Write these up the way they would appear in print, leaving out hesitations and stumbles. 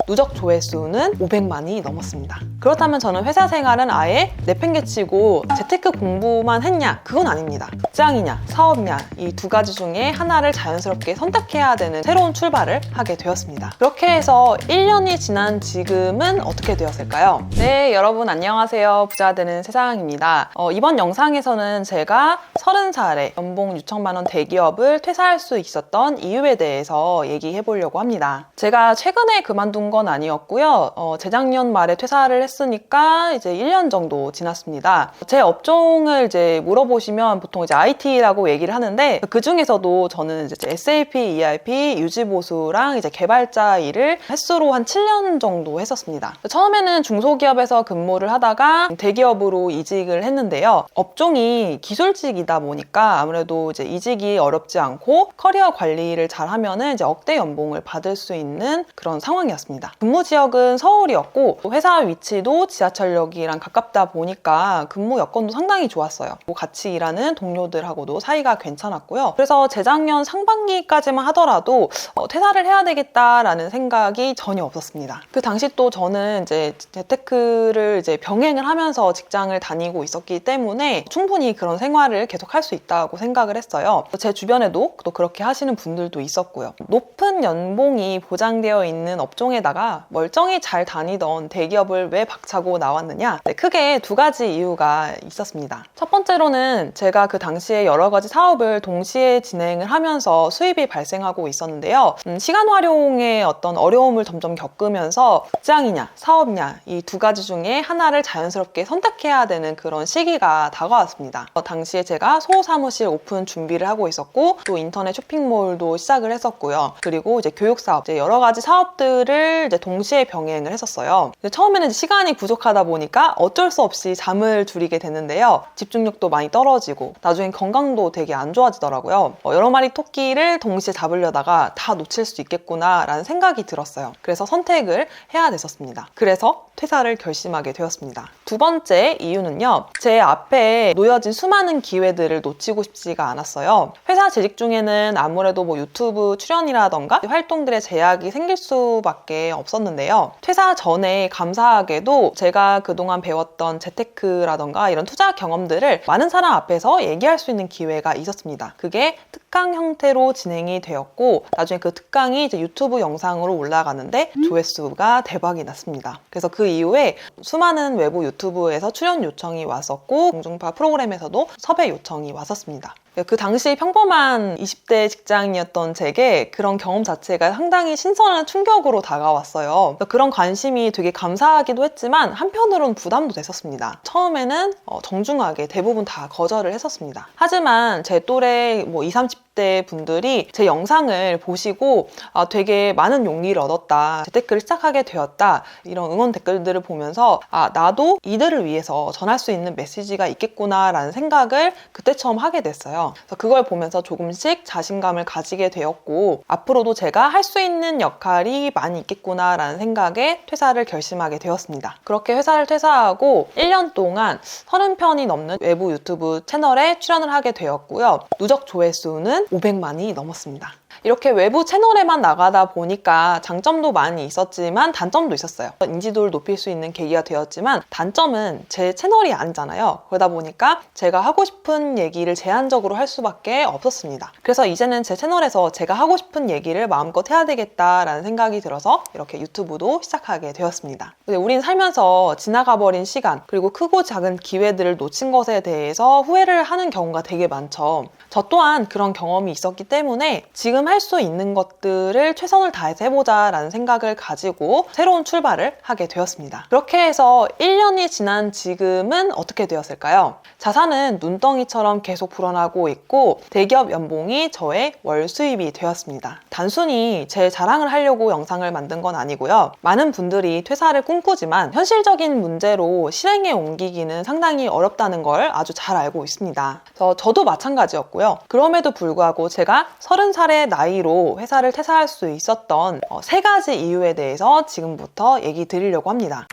누적 조회수는 500만이 넘었습니다. 그렇다면 저는 회사 생활은 아예 내팽개치고 재테크 공부만 했냐? 그건 아닙니다. 직장이냐, 사업이냐, 이 두 가지 중에 하나를 자연스럽게 선택해야 되는 새로운 출발을 하게 되었습니다. 그렇게 해서 1년이 지난 지금은 어떻게 되었을까요? 네, 여러분 안녕하세요. 부자 되는 세상입니다. 이번 영상에서는 제가 30살에 연봉 6천만 원 대기업을 퇴사할 수 있었던 이유에 대해서 얘기해 보려고 합니다. 제가 최근에 그만둔 건 아니었고요. 재작년 말에 퇴사를 했으니까 이제 1년 정도 지났습니다. 제 업종을 이제 물어보시면 보통 이제 IT라고 얘기를 하는데 그 중에서도 저는 이제 SAP, ERP, 유지보수랑 이제 개발자 일을 횟수로 한 7년 정도 했었습니다. 처음에는 중소기업에서 근무를 하다가 대기업으로 이직을 했는데요. 업종이 기술직이다 보니까 아무래도 이제 이직이 어렵지 않고 커리어 관리를 잘 하면은 이제 억대 연봉을 받을 수 있는 그런 상황이었습니다. 근무 지역은 서울이었고 회사 위치도 지하철역이랑 가깝다 보니까 근무 여건도 상당히 좋았어요. 같이 일하는 동료들하고도 사이가 괜찮았고요. 그래서 재작년 상반기까지만 하더라도 퇴사를 해야 되겠다라는 생각이 전혀 없었습니다. 그 당시 또 저는 이제 재테크를 이제 병행을 하면서 직장을 다니고 있었기 때문에 충분히 그런 생활을 계속 할 수 있다고 생각을 했어요. 제 주변에도 또 그렇게 하시는 분들도 있었고요. 높은 연봉이 보장되어 있는 업종에다가 멀쩡히 잘 다니던 대기업을 왜 박차고 나왔느냐? 네, 크게 두 가지 이유가 있었습니다. 첫 번째로는 제가 그 당시에 여러 가지 사업을 동시에 진행을 하면서 수입이 발생하고 있었는데요. 시간 활용의 어떤 어려움을 점점 겪으면서 직장이냐, 사업이냐 이 두 가지 중에 하나를 자연스럽게 선택해야 되는 그런 시기가 다가왔습니다. 당시에 제가 소사무실 오픈 준비를 하고 있었고 또 인터넷 쇼핑몰도 시작을 했었고요. 그리고 이제 교육사업, 이제 여러 가지 사업들을 이제 동시에 병행을 했었어요. 처음에는 시간이 부족하다 보니까 어쩔 수 없이 잠을 줄이게 됐는데요. 집중력도 많이 떨어지고 나중엔 건강도 되게 안 좋아지더라고요. 여러 마리 토끼를 동시에 잡으려다가 다 놓칠 수 있겠구나 라는 생각이 들었어요. 그래서 선택을 해야 됐었습니다. 그래서 퇴사를 결심하게 되었습니다. 두 번째 이유는요. 제 앞에 놓여진 수많은 기회들을 놓치고 싶지가 않았어요. 회사 재직 중에는 아무래도 뭐 유튜브 출연이라던가 활동들의 제약이 생길 수밖에 없었는데요. 퇴사 전에 감사하게도 제가 그동안 배웠던 재테크라던가 이런 투자 경험들을 많은 사람 앞에서 얘기할 수 있는 기회가 있었습니다. 그게 특강 형태로 진행이 되었고 나중에 그 특강이 이제 유튜브 영상으로 올라가는데 조회수가 대박이 났습니다. 그래서 그 이후에 수많은 외부 유튜브에서 출연 요청이 왔었고 공중파 프로그램에서도 섭외 요청이 왔었습니다. 그 당시 평범한 20대 직장인이었던 제게 그런 경험 자체가 상당히 신선한 충격으로 다가왔어요. 그런 관심이 되게 감사하기도 했지만 한편으로는 부담도 됐었습니다. 처음에는 정중하게 대부분 다 거절을 했었습니다. 하지만 제 또래 뭐 20, 30대 분들이 제 영상을 보시고 되게 많은 용기를 얻었다, 재테크를 시작하게 되었다 이런 응원 댓글들을 보면서 나도 이들을 위해서 전할 수 있는 메시지가 있겠구나 라는 생각을 그때 처음 하게 됐어요. 그래서 그걸 보면서 조금씩 자신감을 가지게 되었고 앞으로도 제가 할 수 있는 역할이 많이 있겠구나 라는 생각에 퇴사를 결심하게 되었습니다. 그렇게 회사를 퇴사하고 1년 동안 30편이 넘는 외부 유튜브 채널에 출연을 하게 되었고요. 누적 조회수는 500만이 넘었습니다. 이렇게 외부 채널에만 나가다 보니까 장점도 많이 있었지만 단점도 있었어요. 인지도를 높일 수 있는 계기가 되었지만 단점은 제 채널이 아니잖아요. 그러다 보니까 제가 하고 싶은 얘기를 제한적으로 할 수밖에 없었습니다. 그래서 이제는 제 채널에서 제가 하고 싶은 얘기를 마음껏 해야 되겠다라는 생각이 들어서 이렇게 유튜브도 시작하게 되었습니다. 우린 살면서 지나가버린 시간 그리고 크고 작은 기회들을 놓친 것에 대해서 후회를 하는 경우가 되게 많죠. 저 또한 그런 경험이 있었기 때문에 지금 할 수 있는 것들을 최선을 다해서 해보자 라는 생각을 가지고 새로운 출발을 하게 되었습니다. 그렇게 해서 1년이 지난 지금은 어떻게 되었을까요? 자산은 눈덩이처럼 계속 불어나고 있고 대기업 연봉이 저의 월 수입이 되었습니다. 단순히 제 자랑을 하려고 영상을 만든 건 아니고요. 많은 분들이 퇴사를 꿈꾸지만 현실적인 문제로 실행에 옮기기는 상당히 어렵다는 걸 아주 잘 알고 있습니다. 그래서 저도 마찬가지였고요. 그럼에도 불구하고 제가 30살의 나이로 회사를 퇴사할 수 있었던 3가지 이유에 대해서 지금부터 얘기 드리려고 합니다.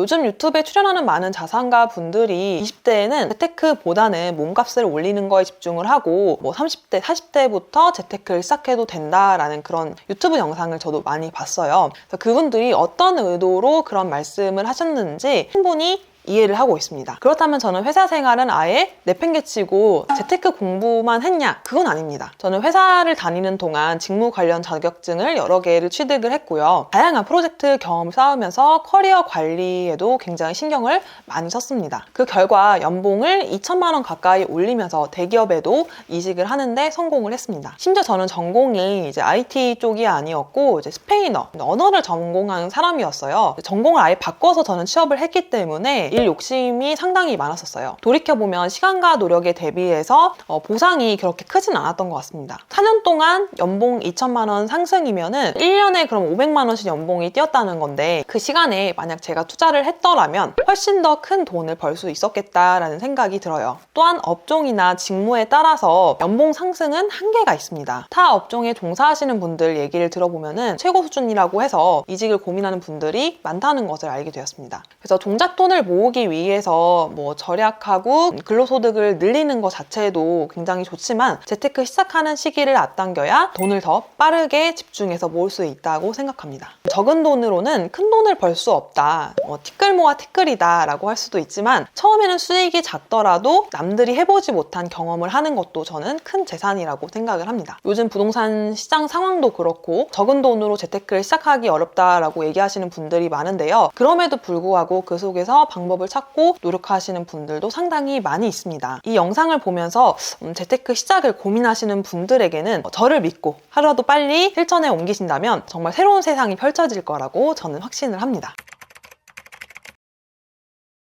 요즘 유튜브에 출연하는 많은 자산가 분들이 20대에는 재테크보다는 몸값을 올리는 거에 집중을 하고 30대, 40대부터 재테크를 시작해도 된다라는 그런 유튜브 영상을 저도 많이 봤어요. 그래서 그분들이 어떤 의도로 그런 말씀을 하셨는지 충분히 이해를 하고 있습니다. 그렇다면 저는 회사 생활은 아예 내팽개치고 재테크 공부만 했냐? 그건 아닙니다. 저는 회사를 다니는 동안 직무 관련 자격증을 여러 개를 취득을 했고요. 다양한 프로젝트 경험을 쌓으면서 커리어 관리에도 굉장히 신경을 많이 썼습니다. 그 결과 연봉을 2천만 원 가까이 올리면서 대기업에도 이직을 하는데 성공을 했습니다. 심지어 저는 전공이 이제 IT 쪽이 아니었고 이제 스페인어, 언어를 전공한 사람이었어요. 전공을 아예 바꿔서 저는 취업을 했기 때문에 일 욕심이 상당히 많았었어요. 돌이켜보면 시간과 노력에 대비해서 보상이 그렇게 크진 않았던 것 같습니다. 4년 동안 연봉 2천만 원 상승이면은 1년에 그럼 500만 원씩 연봉이 뛰었다는 건데 그 시간에 만약 제가 투자를 했더라면 훨씬 더 큰 돈을 벌 수 있었겠다라는 생각이 들어요. 또한 업종이나 직무에 따라서 연봉 상승은 한계가 있습니다. 타 업종에 종사하시는 분들 얘기를 들어보면은 최고 수준이라고 해서 이직을 고민하는 분들이 많다는 것을 알게 되었습니다. 그래서 종잣돈을 모으기 위해서 절약하고 근로소득을 늘리는 것 자체도 굉장히 좋지만 재테크 시작하는 시기를 앞당겨야 돈을 더 빠르게 집중해서 모을 수 있다고 생각합니다. 적은 돈으로는 큰 돈을 벌 수 없다. 티끌 모아 티끌이다 라고 할 수도 있지만 처음에는 수익이 작더라도 남들이 해보지 못한 경험을 하는 것도 저는 큰 재산이라고 생각을 합니다. 요즘 부동산 시장 상황도 그렇고 적은 돈으로 재테크를 시작하기 어렵다라고 얘기하시는 분들이 많은데요. 그럼에도 불구하고 그 속에서 방법을 찾고 노력하시는 분들도 상당히 많이 있습니다. 이 영상을 보면서 재테크 시작을 고민하시는 분들에게는 저를 믿고 하루라도 빨리 실천에 옮기신다면 정말 새로운 세상이 펼쳐질 거라고 저는 확신을 합니다.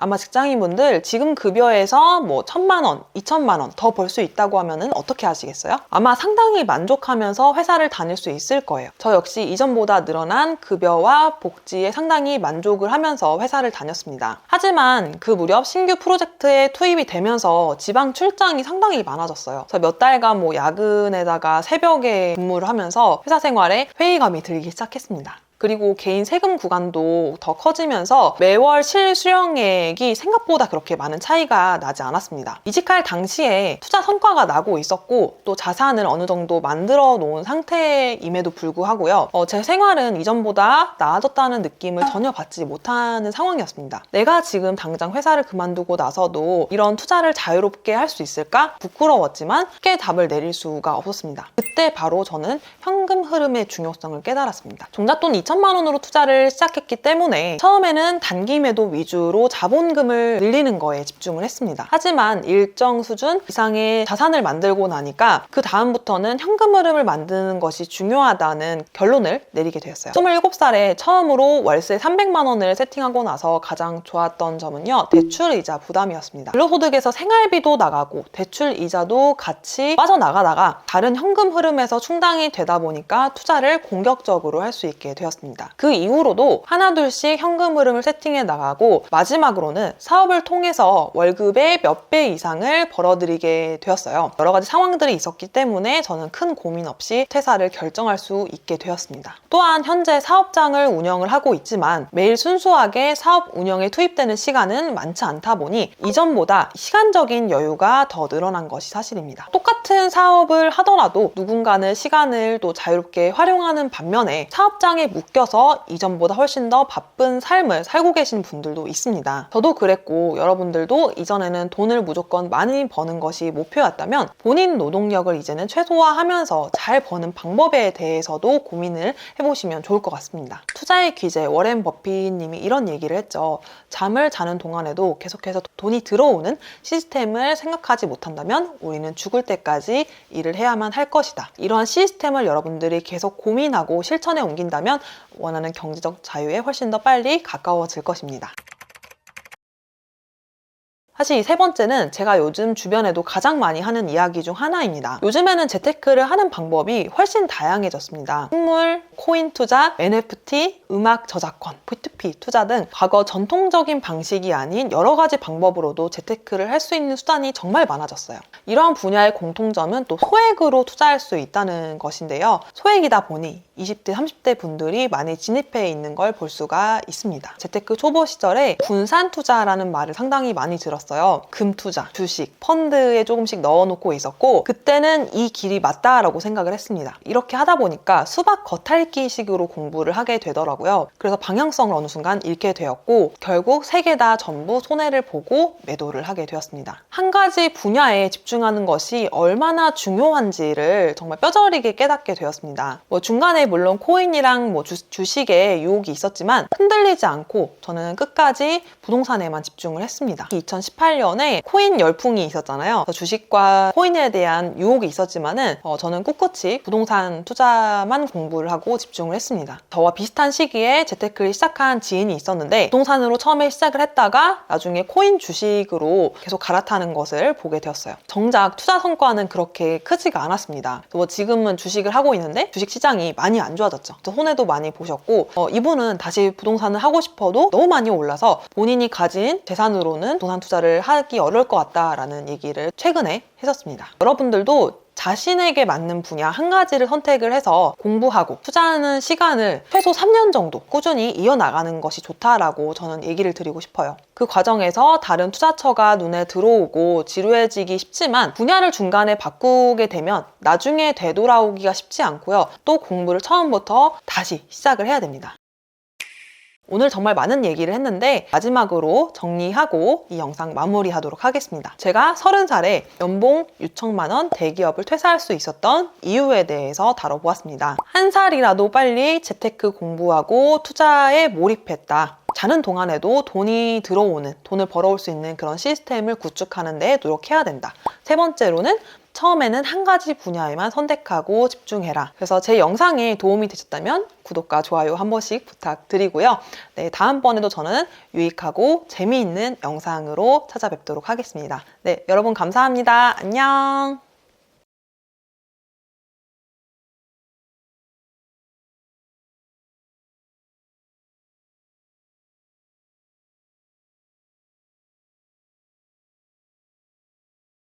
아마 직장인분들 지금 급여에서 1,000만 원, 2,000만 원 더 벌 수 있다고 하면은 어떻게 하시겠어요? 아마 상당히 만족하면서 회사를 다닐 수 있을 거예요. 저 역시 이전보다 늘어난 급여와 복지에 상당히 만족을 하면서 회사를 다녔습니다. 하지만 그 무렵 신규 프로젝트에 투입이 되면서 지방 출장이 상당히 많아졌어요. 그래서 몇 달간 야근에다가 새벽에 근무를 하면서 회사 생활에 회의감이 들기 시작했습니다. 그리고 개인 세금 구간도 더 커지면서 매월 실수령액이 생각보다 그렇게 많은 차이가 나지 않았습니다. 이직할 당시에 투자 성과가 나고 있었고 또 자산을 어느 정도 만들어 놓은 상태임에도 불구하고요. 제 생활은 이전보다 나아졌다는 느낌을 전혀 받지 못하는 상황이었습니다. 내가 지금 당장 회사를 그만두고 나서도 이런 투자를 자유롭게 할 수 있을까? 부끄러웠지만 쉽게 답을 내릴 수가 없었습니다. 그때 바로 저는 현금 흐름의 중요성을 깨달았습니다. 종잣돈 2천만 원으로 투자를 시작했기 때문에 처음에는 단기 매도 위주로 자본금을 늘리는 거에 집중을 했습니다. 하지만 일정 수준 이상의 자산을 만들고 나니까 그 다음부터는 현금 흐름을 만드는 것이 중요하다는 결론을 내리게 되었어요. 27살에 처음으로 월세 300만 원을 세팅하고 나서 가장 좋았던 점은요, 대출이자 부담이었습니다. 근로소득에서 생활비도 나가고 대출 이자도 같이 빠져나가다가 다른 현금 흐름에서 충당이 되다 보니까 투자를 공격적으로 할 수 있게 되었습니다. 그 이후로도 하나둘씩 현금 흐름을 세팅해 나가고 마지막으로는 사업을 통해서 월급의 몇 배 이상을 벌어들이게 되었어요. 여러 가지 상황들이 있었기 때문에 저는 큰 고민 없이 퇴사를 결정할 수 있게 되었습니다. 또한 현재 사업장을 운영을 하고 있지만 매일 순수하게 사업 운영에 투입되는 시간은 많지 않다 보니 이전보다 시간적인 여유가 더 늘어난 것이 사실입니다. 똑같은 사업을 하더라도 누군가는 시간을 또 자유롭게 활용하는 반면에 사업장에 묶여서 이전보다 훨씬 더 바쁜 삶을 살고 계신 분들도 있습니다. 저도 그랬고 여러분들도 이전에는 돈을 무조건 많이 버는 것이 목표였다면 본인 노동력을 이제는 최소화하면서 잘 버는 방법에 대해서도 고민을 해보시면 좋을 것 같습니다. 투자의 귀재 워렌 버핏님이 이런 얘기를 했죠. 잠을 자는 동안에도 계속해서 돈이 들어오는 시스템을 생각하지 못한다면 우리는 죽을 때까지 일을 해야만 할 것이다. 이러한 시스템을 여러분들이 계속 고민하고 실천에 옮긴다면 원하는 경제적 자유에 훨씬 더 빨리 가까워질 것입니다. 사실 이 세 번째는 제가 요즘 주변에도 가장 많이 하는 이야기 중 하나입니다. 요즘에는 재테크를 하는 방법이 훨씬 다양해졌습니다. 식물, 코인 투자, NFT, 음악 저작권, P2P 투자 등 과거 전통적인 방식이 아닌 여러 가지 방법으로도 재테크를 할 수 있는 수단이 정말 많아졌어요. 이러한 분야의 공통점은 또 소액으로 투자할 수 있다는 것인데요. 소액이다 보니 20대, 30대 분들이 많이 진입해 있는 걸 볼 수가 있습니다. 재테크 초보 시절에 분산 투자라는 말을 상당히 많이 들었어요. 금 투자, 주식, 펀드에 조금씩 넣어놓고 있었고 그때는 이 길이 맞다라고 생각을 했습니다. 이렇게 하다 보니까 수박 겉핥기식으로 공부를 하게 되더라고요. 그래서 방향성을 어느 순간 잃게 되었고 결국 세 개 다 전부 손해를 보고 매도를 하게 되었습니다. 한 가지 분야에 집중하는 것이 얼마나 중요한지를 정말 뼈저리게 깨닫게 되었습니다. 중간에 물론 코인이랑 주식에 유혹이 있었지만 흔들리지 않고 저는 끝까지 부동산에만 집중을 했습니다. 2018년에 코인 열풍이 있었잖아요. 주식과 코인에 대한 유혹이 있었지만은 저는 꿋꿋이 부동산 투자만 공부를 하고 집중을 했습니다. 저와 비슷한 시기에 재테크를 시작한 지인이 있었는데 부동산으로 처음에 시작을 했다가 나중에 코인 주식으로 계속 갈아타는 것을 보게 되었어요. 정작 투자 성과는 그렇게 크지가 않았습니다. 지금은 주식을 하고 있는데 주식 시장이 많이 안 좋아졌죠. 손해도 많이 보셨고 이분은 다시 부동산을 하고 싶어도 너무 많이 올라서 본인이 가진 재산으로는 부동산 투자를 하기 어려울 것 같다라는 얘기를 최근에 했었습니다. 여러분들도 자신에게 맞는 분야 한 가지를 선택을 해서 공부하고 투자하는 시간을 최소 3년 정도 꾸준히 이어나가는 것이 좋다라고 저는 얘기를 드리고 싶어요. 그 과정에서 다른 투자처가 눈에 들어오고 지루해지기 쉽지만 분야를 중간에 바꾸게 되면 나중에 되돌아오기가 쉽지 않고요. 또 공부를 처음부터 다시 시작을 해야 됩니다. 오늘 정말 많은 얘기를 했는데 마지막으로 정리하고 이 영상 마무리하도록 하겠습니다. 제가 30살에 연봉 6천만 원 대기업을 퇴사할 수 있었던 이유에 대해서 다뤄보았습니다. 한 살이라도 빨리 재테크 공부하고 투자에 몰입했다. 자는 동안에도 돈이 들어오는, 돈을 벌어올 수 있는 그런 시스템을 구축하는 데 노력해야 된다. 세 번째로는 처음에는 한 가지 분야에만 선택하고 집중해라. 그래서 제 영상에 도움이 되셨다면 구독과 좋아요 한 번씩 부탁드리고요. 네, 다음번에도 저는 유익하고 재미있는 영상으로 찾아뵙도록 하겠습니다. 네, 여러분 감사합니다. 안녕.